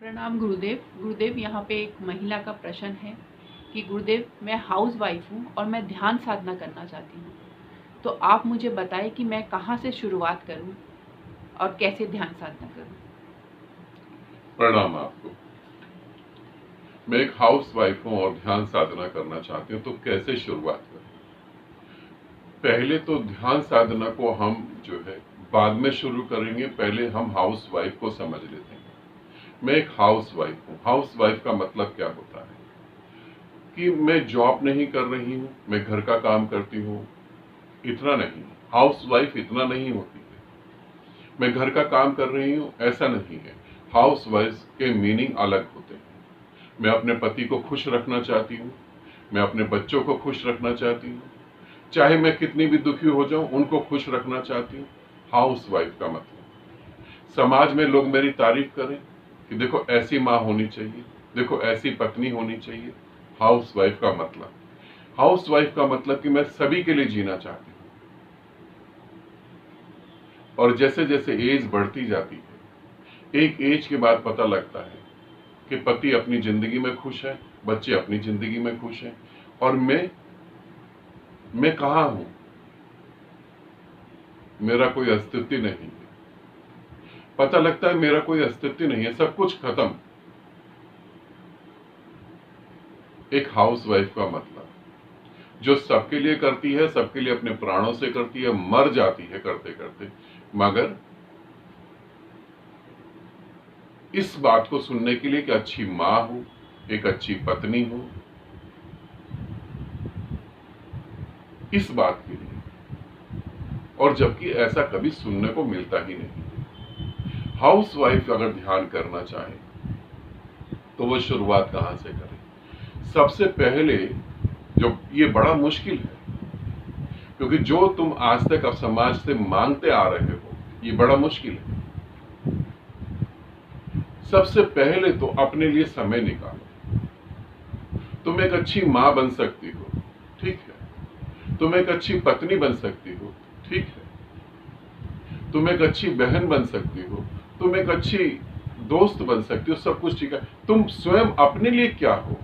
प्रणाम गुरुदेव। गुरुदेव, यहाँ पे एक महिला का प्रश्न है कि गुरुदेव, मैं हाउस वाइफ हूँ और मैं ध्यान साधना करना चाहती हूँ, तो आप मुझे बताएं कि मैं कहाँ से शुरुआत करूँ और कैसे ध्यान साधना करूँ। प्रणाम आपको। मैं एक हाउस वाइफ हूँ और ध्यान साधना करना चाहती हूँ, तो कैसे शुरुआत करूँ? पहले तो ध्यान साधना को हम जो है बाद में शुरू करेंगे, पहले हम हाउस वाइफ को समझ लेते हैं। मैं एक हाउस वाइफ हूँ। हाउस वाइफ का मतलब क्या होता है कि मैं जॉब नहीं कर रही हूँ, मैं घर का काम करती हूँ, इतना नहीं। हाउस वाइफ इतना नहीं होती है मैं घर का काम कर रही हूँ, ऐसा नहीं है। हाउस वाइफ के मीनिंग अलग होते हैं। मैं अपने पति को खुश रखना चाहती हूँ, मैं अपने बच्चों को खुश रखना चाहती हूँ, चाहे मैं कितनी भी दुखी हो जाऊं उनको खुश रखना चाहती हूँ। हाउस वाइफ का मतलब समाज में लोग मेरी तारीफ करें कि देखो ऐसी माँ होनी चाहिए, देखो ऐसी पत्नी होनी चाहिए। हाउस वाइफ का मतलब, हाउस वाइफ का मतलब कि मैं सभी के लिए जीना चाहती हूँ। और जैसे जैसे एज बढ़ती जाती है, एक एज के बाद पता लगता है कि पति अपनी जिंदगी में खुश है, बच्चे अपनी जिंदगी में खुश हैं, और मैं कहां हूं? मेरा कोई अस्तित्व नहीं है। पता लगता है मेरा कोई अस्तित्व नहीं है, सब कुछ खत्म। एक हाउस वाइफ का मतलब जो सबके लिए करती है, सबके लिए अपने प्राणों से करती है, मर जाती है करते करते, मगर इस बात को सुनने के लिए कि अच्छी मां हो, एक अच्छी पत्नी हो, इस बात के लिए। और जबकि ऐसा कभी सुनने को मिलता ही नहीं। हाउस वाइफ अगर ध्यान करना चाहे तो वो शुरुआत कहां से करे? सबसे पहले, जो ये बड़ा मुश्किल है, क्योंकि जो तुम आज तक अब समाज से मांगते आ रहे हो ये बड़ा मुश्किल है। सबसे पहले तो अपने लिए समय निकालो। तुम एक अच्छी मां बन सकती हो, ठीक है। तुम एक अच्छी पत्नी बन सकती हो, ठीक है। तुम एक अच्छी बहन बन सकती हो, तुम एक अच्छी दोस्त बन सकती हो, सब कुछ ठीक है। तुम स्वयं अपने लिए क्या हो?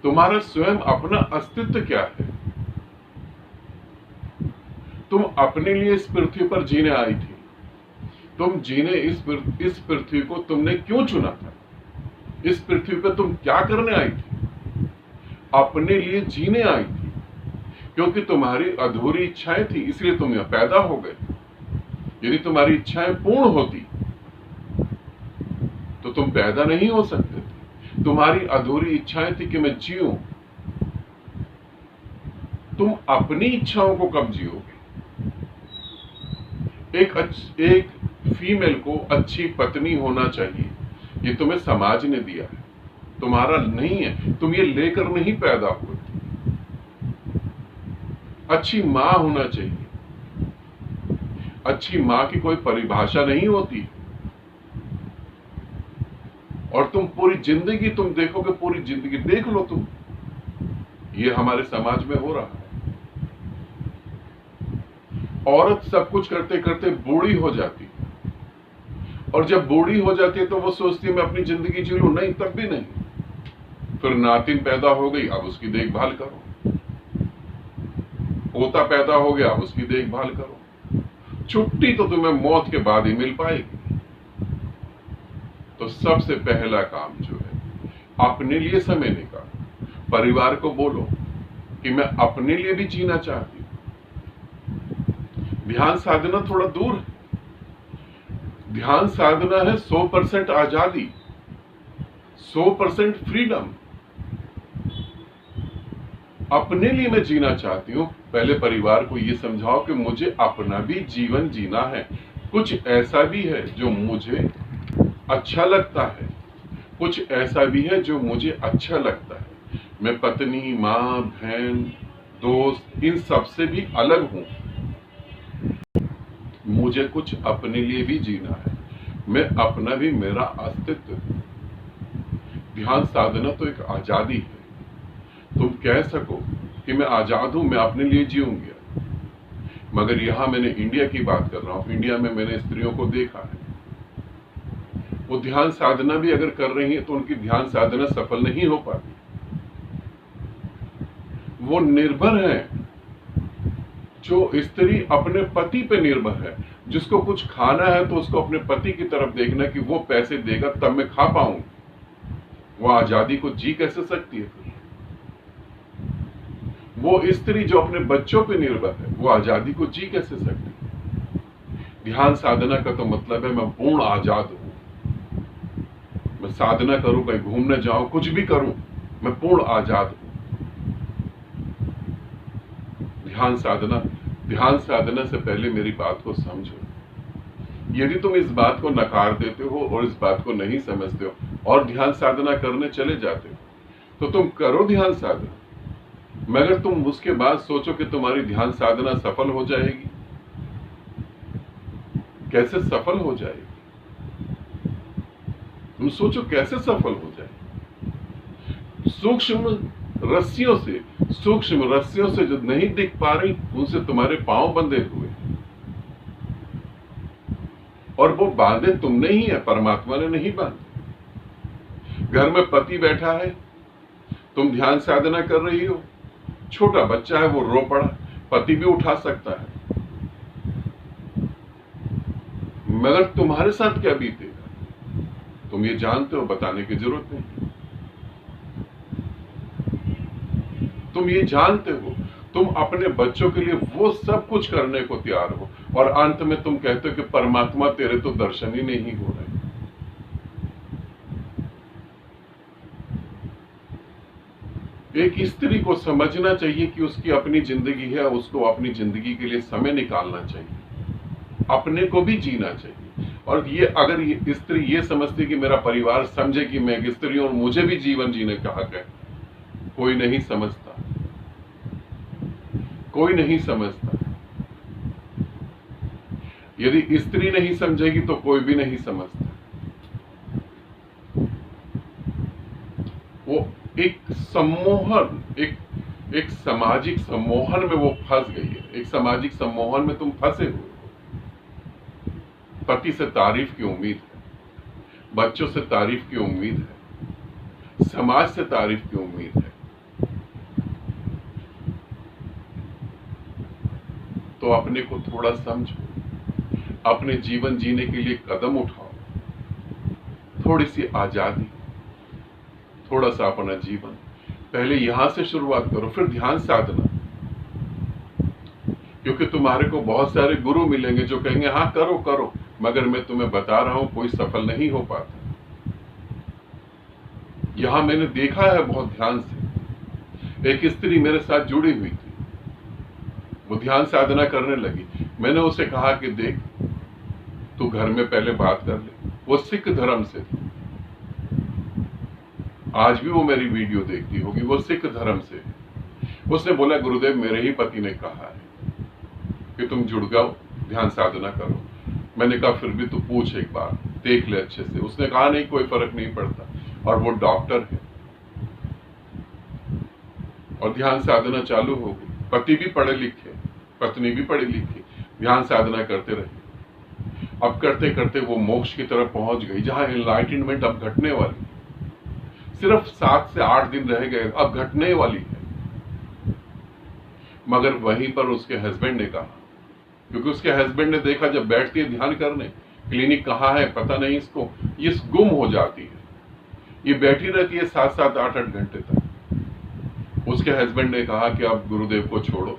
तुम्हारा स्वयं अपना अस्तित्व क्या है? तुम अपने लिए इस पृथ्वी पर जीने आई थी। तुम जीने इस पृथ्वी को तुमने क्यों चुना था? इस पृथ्वी पर तुम क्या करने आई थी? अपने लिए जीने आई थी, क्योंकि तुम्हारी अधूरी इच्छाएं थी, इसलिए तुम यहां पैदा हो गए। यदि तुम्हारी इच्छाएं पूर्ण होती तो तुम पैदा नहीं हो सकते थे। तुम्हारी अधूरी इच्छाएं थी कि मैं जीऊं। तुम अपनी इच्छाओं को कब जियोगे? एक फीमेल को अच्छी पत्नी होना चाहिए, ये तुम्हें समाज ने दिया है, तुम्हारा नहीं है। तुम ये लेकर नहीं पैदा हुए। अच्छी मां होना चाहिए। अच्छी मां की कोई परिभाषा नहीं होती। और तुम पूरी जिंदगी, तुम देखोगे, पूरी जिंदगी देख लो तुम, ये हमारे समाज में हो रहा है। औरत सब कुछ करते करते बूढ़ी हो जाती है, और जब बूढ़ी हो जाती है तो वो सोचती है मैं अपनी जिंदगी जी लूं। नहीं, तब भी नहीं। फिर नातिन पैदा हो गई, अब उसकी देखभाल करो। पोता पैदा हो गया, अब उसकी देखभाल करो। छुट्टी तो तुम्हें मौत के बाद ही मिल पाएगी। तो सबसे पहला काम जो है, अपने लिए समय निकालो। परिवार को बोलो कि मैं अपने लिए भी जीना चाहती हूं। ध्यान साधना थोड़ा दूर है। ध्यान साधना है 100% आजादी, 100% फ्रीडम। अपने लिए मैं जीना चाहती हूं। पहले परिवार को यह समझाओ कि मुझे अपना भी जीवन जीना है। कुछ ऐसा भी है जो मुझे अच्छा लगता है, कुछ ऐसा भी है जो मुझे अच्छा लगता है। मैं पत्नी, मां, बहन, दोस्त, इन सब से भी अलग हूं। मुझे कुछ अपने लिए भी जीना है। मैं अपना भी, मेरा अस्तित्व है। ध्यान साधना तो एक आजादी है। तुम कह सको कि मैं आजाद हूं, मैं अपने लिए जीऊंगी। मगर यहां मैंने इंडिया की बात कर रहा हूं। इंडिया में मैंने स्त्रियों को देखा है, वो ध्यान साधना भी अगर कर रही है तो उनकी ध्यान साधना सफल नहीं हो पाती। वो निर्भर है, जो स्त्री अपने पति पे निर्भर है, जिसको कुछ खाना है तो उसको अपने पति की तरफ देखना कि वो पैसे देगा तब मैं खा पाऊंगी। वो आजादी को जी कैसे सकती है फिर? वो स्त्री जो अपने बच्चों पे निर्भर है, वो आजादी को जी कैसे सकती है? ध्यान साधना का तो मतलब है मैं पूर्ण आजाद हूं। मैं साधना करूं, कहीं घूमने जाऊं, कुछ भी करूं, मैं पूर्ण आजाद हूं। ध्यान साधना से पहले मेरी बात को समझो। यदि तुम इस बात को नकार देते हो और इस बात को नहीं समझते हो और ध्यान साधना करने चले जाते हो, तो तुम करो ध्यान साधना, मगर तुम उसके बाद सोचो कि तुम्हारी ध्यान साधना सफल हो जाएगी। कैसे सफल हो जाएगी? तुम सोचो कैसे सफल हो जाएगी? सूक्ष्म रस्सियों से जो नहीं दिख पा रही, उनसे तुम्हारे पांव बंधे हुए, और वो बांधे तुमने ही है, परमात्मा ने नहीं बांधे। घर में पति बैठा है, तुम ध्यान साधना कर रही हो, छोटा बच्चा है वो रो पड़ा, पति भी उठा सकता है, मगर तुम्हारे साथ क्या बीतेगा तुम ये जानते हो, बताने की जरूरत नहीं। तुम ये जानते हो, तुम अपने बच्चों के लिए वो सब कुछ करने को तैयार हो, और अंत में तुम कहते हो कि परमात्मा तेरे तो दर्शन ही नहीं हो रहे। एक स्त्री को समझना चाहिए कि उसकी अपनी जिंदगी है, उसको अपनी जिंदगी के लिए समय निकालना चाहिए, अपने को भी जीना चाहिए। और ये अगर ये स्त्री ये समझती कि मेरा परिवार समझे कि मैं एक स्त्री हूं और मुझे भी जीवन जीने का हक है, कोई नहीं समझता, कोई नहीं समझता। यदि स्त्री नहीं समझेगी तो कोई भी नहीं समझता। वो एक सम्मोहन, एक सामाजिक सम्मोहन में वो फंस गई है। एक सामाजिक सम्मोहन में तुम फंसे हुए हो। पति से तारीफ की उम्मीद है, बच्चों से तारीफ की उम्मीद है, समाज से तारीफ की उम्मीद है। तो अपने को थोड़ा समझो, अपने जीवन जीने के लिए कदम उठाओ, थोड़ी सी आजादी, थोड़ा सा अपना जीवन पहले यहां से शुरुआत करो, फिर ध्यान साधना। क्योंकि तुम्हारे को बहुत सारे गुरु मिलेंगे जो कहेंगे हाँ करो करो, मगर मैं तुम्हें बता रहा हूं कोई सफल नहीं हो पाता। यहां मैंने देखा है बहुत ध्यान से, एक स्त्री मेरे साथ जुड़ी हुई थी, वो ध्यान साधना करने लगी। मैंने उसे कहा कि देख, तू घर में पहले बात कर ले। वो सिख धर्म से थी, आज भी वो मेरी वीडियो देखती होगी, वो सिख धर्म से है। उसने बोला गुरुदेव मेरे ही पति ने कहा है कि तुम जुड़ जाओ, ध्यान साधना करो। मैंने कहा फिर भी तू पूछ एक बार, देख ले अच्छे से। उसने कहा नहीं कोई फर्क नहीं पड़ता, और वो डॉक्टर है। और ध्यान साधना चालू हो गई। पति भी पढ़े लिखे, पत्नी भी पढ़ी लिखी, ध्यान साधना करते रहे। अब करते करते वो मोक्ष की तरफ पहुंच गई, जहां एनलाइटनमेंट अब घटने वाली। सिर्फ 7 से 8 दिन रह गए, अब घटने वाली है। मगर वहीं पर उसके हस्बैंड ने कहा, क्योंकि उसके हस्बैंड ने देखा जब बैठती है ध्यान करने, क्लिनिक कहाँ है पता नहीं इसको, ये गुम हो जाती है, ये बैठी रहती है 7-7 8-8 घंटे तक। उसके हस्बैंड ने कहा कि अब गुरुदेव को छोड़ो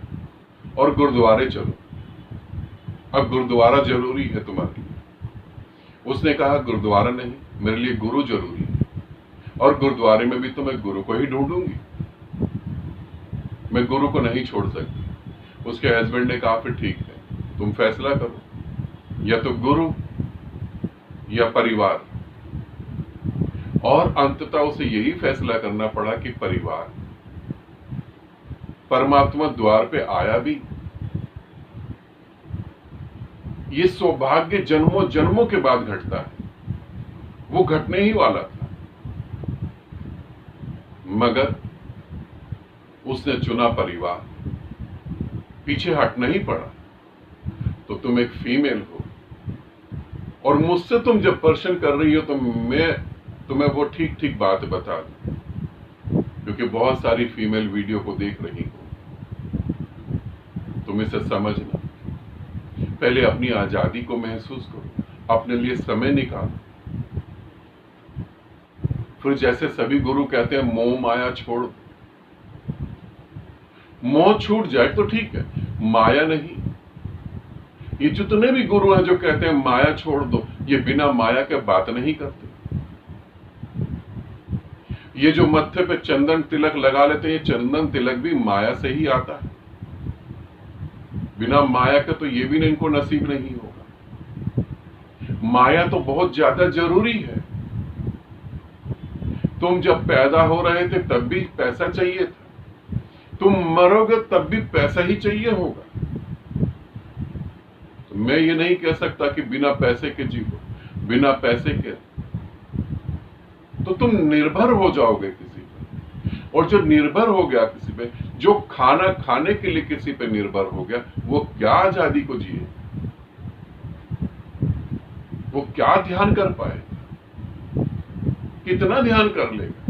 और गुरुद्वारे चलो, अब गुरुद्वारा जरूरी है तुम्हारे लिए। उसने कहा गुरुद्वारा नहीं, मेरे लिए गुरु जरूरी है, और गुरुद्वारे में भी तो मैं गुरु को ही ढूंढूंगी, मैं गुरु को नहीं छोड़ सकती। उसके हस्बैंड ने कहा फिर ठीक है, तुम फैसला करो, या तो गुरु या परिवार। और अंततः उसे यही फैसला करना पड़ा कि परिवार। परमात्मा द्वार पे आया भी। ये सौभाग्य जन्मों जन्मों के बाद घटता है, वो घटने ही वाला था, मगर उसने चुना परिवार, पीछे हटना ही पड़ा। तो तुम एक फीमेल हो, और मुझसे तुम जब प्रश्न कर रही हो तो मैं तुम्हें वो ठीक ठीक बात बता दूं, क्योंकि बहुत सारी फीमेल वीडियो को देख रही हो। तुम इसे समझना, पहले अपनी आजादी को महसूस करो, अपने लिए समय निकालो। फिर जैसे सभी गुरु कहते हैं मोह माया छोड़, मोह छूट जाए तो ठीक है, माया नहीं। ये जितने भी गुरु हैं जो कहते हैं माया छोड़ दो, ये बिना माया के बात नहीं करते। ये जो मत्थे पे चंदन तिलक लगा लेते हैं, ये चंदन तिलक भी माया से ही आता है। बिना माया के तो ये भी इनको नसीब नहीं होगा। माया तो बहुत ज्यादा जरूरी है। तुम जब पैदा हो रहे थे तब भी पैसा चाहिए था, तुम मरोगे तब भी पैसा ही चाहिए होगा। तो मैं ये नहीं कह सकता कि बिना पैसे के जीवो, बिना पैसे के तो तुम निर्भर हो जाओगे किसी पे। और जो निर्भर हो गया किसी पे, जो खाना खाने के लिए किसी पे निर्भर हो गया, वो क्या आजादी को जिए, वो क्या ध्यान कर पाए, कितना ध्यान कर लेगा।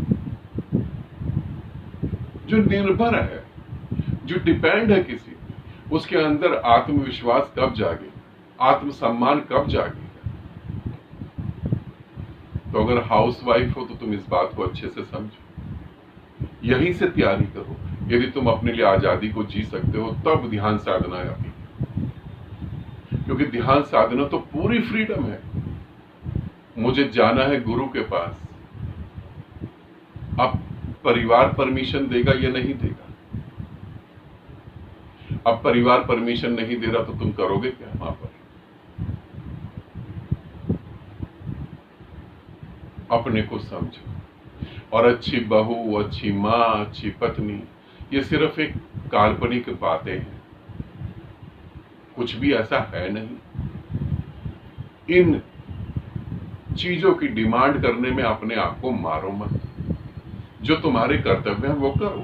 जो निर्भर है, जो डिपेंड है किसी पे, उसके अंदर आत्मविश्वास कब जागे, आत्मसम्मान कब जागेगा। तो अगर हाउस वाइफ हो तो तुम इस बात को अच्छे से समझो, यहीं से तैयारी करो। यदि तुम अपने लिए आजादी को जी सकते हो तब ध्यान साधना आती, क्योंकि ध्यान साधना तो पूरी फ्रीडम है। मुझे जाना है गुरु के पास, अब परिवार परमिशन देगा या नहीं देगा। अब परिवार परमिशन नहीं दे रहा तो तुम करोगे क्या वहां पर। अपने को समझो। और अच्छी बहू, अच्छी मां, अच्छी पत्नी, ये सिर्फ एक काल्पनिक बातें हैं, कुछ भी ऐसा है नहीं। इन चीजों की डिमांड करने में अपने आप को मारो मत। जो तुम्हारे कर्तव्य हैं वो करो,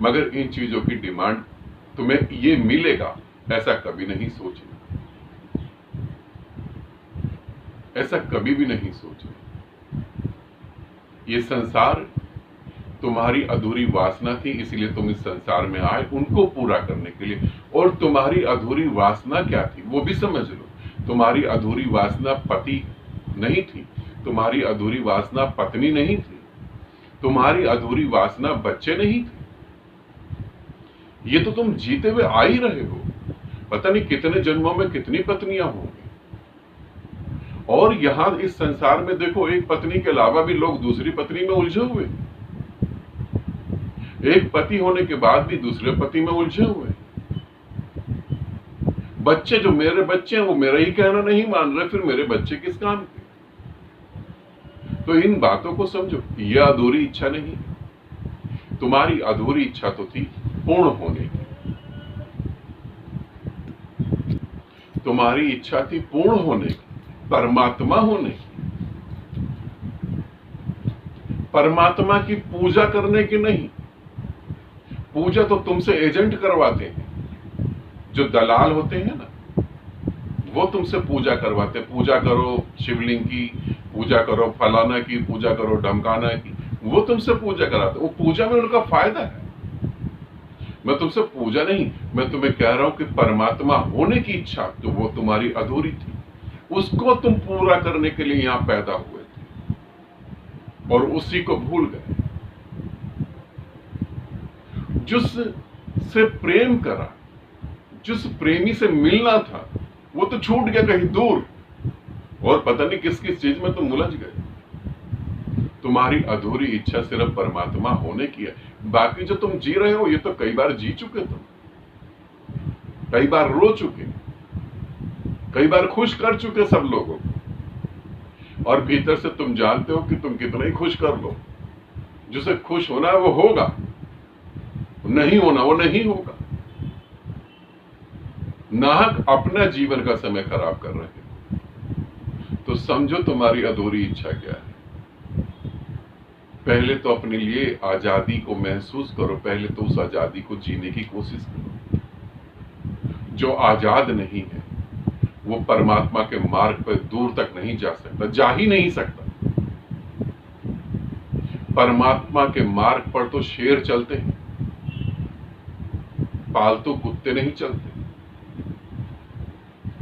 मगर इन चीजों की डिमांड तुम्हें ये मिलेगा ऐसा कभी नहीं सोचना, ऐसा कभी भी नहीं सोचना। ये संसार तुम्हारी अधूरी वासना थी, इसलिए तुम इस संसार में आए उनको पूरा करने के लिए। और तुम्हारी अधूरी वासना क्या थी वो भी समझ लो। तुम्हारी अधूरी वासना पति नहीं थी, तुम्हारी अधूरी वासना पत्नी नहीं थी, तुम्हारी अधूरी वासना बच्चे नहीं थे। ये तो तुम जीते हुए आ ही रहे हो। पता नहीं कितने जन्मों में कितनी पत्नियां होंगी। और यहां इस संसार में देखो, एक पत्नी के अलावा भी लोग दूसरी पत्नी में उलझे हुए, एक पति होने के बाद भी दूसरे पति में उलझे हुए। बच्चे, जो मेरे बच्चे हैं वो मेरा ही कहना नहीं मान रहे, फिर मेरे बच्चे किस काम के। तो इन बातों को समझो। यह अधूरी इच्छा नहीं, तुम्हारी अधूरी इच्छा तो थी पूर्ण होने की। तुम्हारी इच्छा थी पूर्ण होने की, परमात्मा होने की, परमात्मा की पूजा करने की नहीं। पूजा तो तुमसे एजेंट करवाते हैं, जो दलाल होते हैं ना, वो तुमसे पूजा करवाते हैं। पूजा करो शिवलिंग की, पूजा करो फलाना की, पूजा करो ढमकाना की, वो तुमसे पूजा कराते। वो पूजा में उनका फायदा है। मैं तुमसे पूजा नहीं, मैं तुम्हें कह रहा हूं कि परमात्मा होने की इच्छा तो वो तुम्हारी अधूरी थी, उसको तुम पूरा करने के लिए यहां पैदा हुए थे और उसी को भूल गए। जिससे प्रेम करा, जिस प्रेमी से मिलना था, वो तो छूट गया कहीं दूर, और पता नहीं किस किस चीज में तुम उलझ गए। तुम्हारी अधूरी इच्छा सिर्फ परमात्मा होने की है। बाकी जो तुम जी रहे हो ये तो कई बार जी चुके, तुम कई बार रो चुके, कई बार खुश कर चुके सब लोगों को। और भीतर से तुम जानते हो कि तुम कितना ही खुश कर लो, जिसे खुश होना है वो होगा, नहीं होना वो नहीं होगा। नाहक अपना जीवन का समय खराब कर रहे हैं। तो समझो तुम्हारी अधूरी इच्छा क्या है। पहले तो अपने लिए आजादी को महसूस करो, पहले तो उस आजादी को जीने की कोशिश करो। जो आजाद नहीं है वो परमात्मा के मार्ग पर दूर तक नहीं जा सकता, जा ही नहीं सकता। परमात्मा के मार्ग पर तो शेर चलते हैं, पालतू कुत्ते नहीं चलते,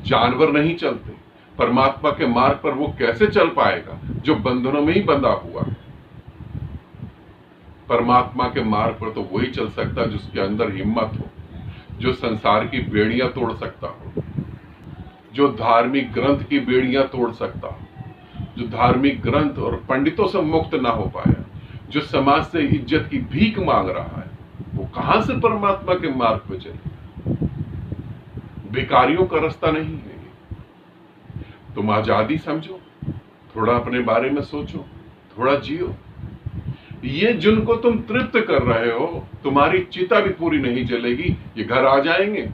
जानवर नहीं चलते। परमात्मा के मार्ग पर वो कैसे चल पाएगा जो बंधनों में ही बंधा हुआ है। परमात्मा के मार्ग पर तो वही चल सकता जिसके अंदर हिम्मत हो, जो संसार की बेड़ियां तोड़ सकता हो, जो धार्मिक ग्रंथ की बेड़ियां तोड़ सकता हो, जो धार्मिक ग्रंथ और पंडितों से मुक्त ना हो पाया, जो समाज से इज्जत की भीख मांग रहा है, वो कहां से परमात्मा के मार्ग पर चले। भिखारियों का रास्ता नहीं है। तुम आजादी समझो, थोड़ा अपने बारे में सोचो, थोड़ा जियो। ये जिनको तुम तृप्त कर रहे हो, तुम्हारी चिता भी पूरी नहीं जलेगी, ये घर आ जाएंगे।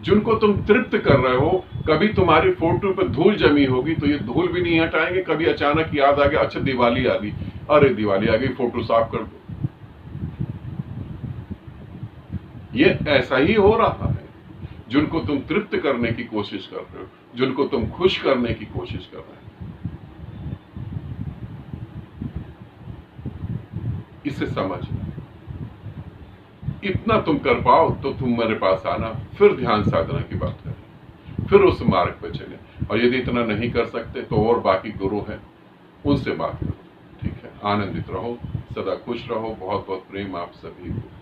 जिनको तुम तृप्त कर रहे हो, कभी तुम्हारी फोटो पे धूल जमी होगी तो ये धूल भी नहीं हटाएंगे। कभी अचानक याद आ गया, अच्छा दिवाली आ गई, अरे दिवाली आ गई, फोटो साफ कर दो। ये ऐसा ही हो रहा है। जिनको तुम तृप्त करने की कोशिश कर रहे हो, जिनको तुम खुश करने की कोशिश कर रहे हो, इसे समझना। इतना तुम कर पाओ तो तुम मेरे पास आना, फिर ध्यान साधना की बात करें, फिर उस मार्ग पर चले। और यदि इतना नहीं कर सकते तो और बाकी गुरु हैं, उनसे बात करो। ठीक है, आनंदित रहो, सदा खुश रहो। बहुत बहुत प्रेम आप सभी को।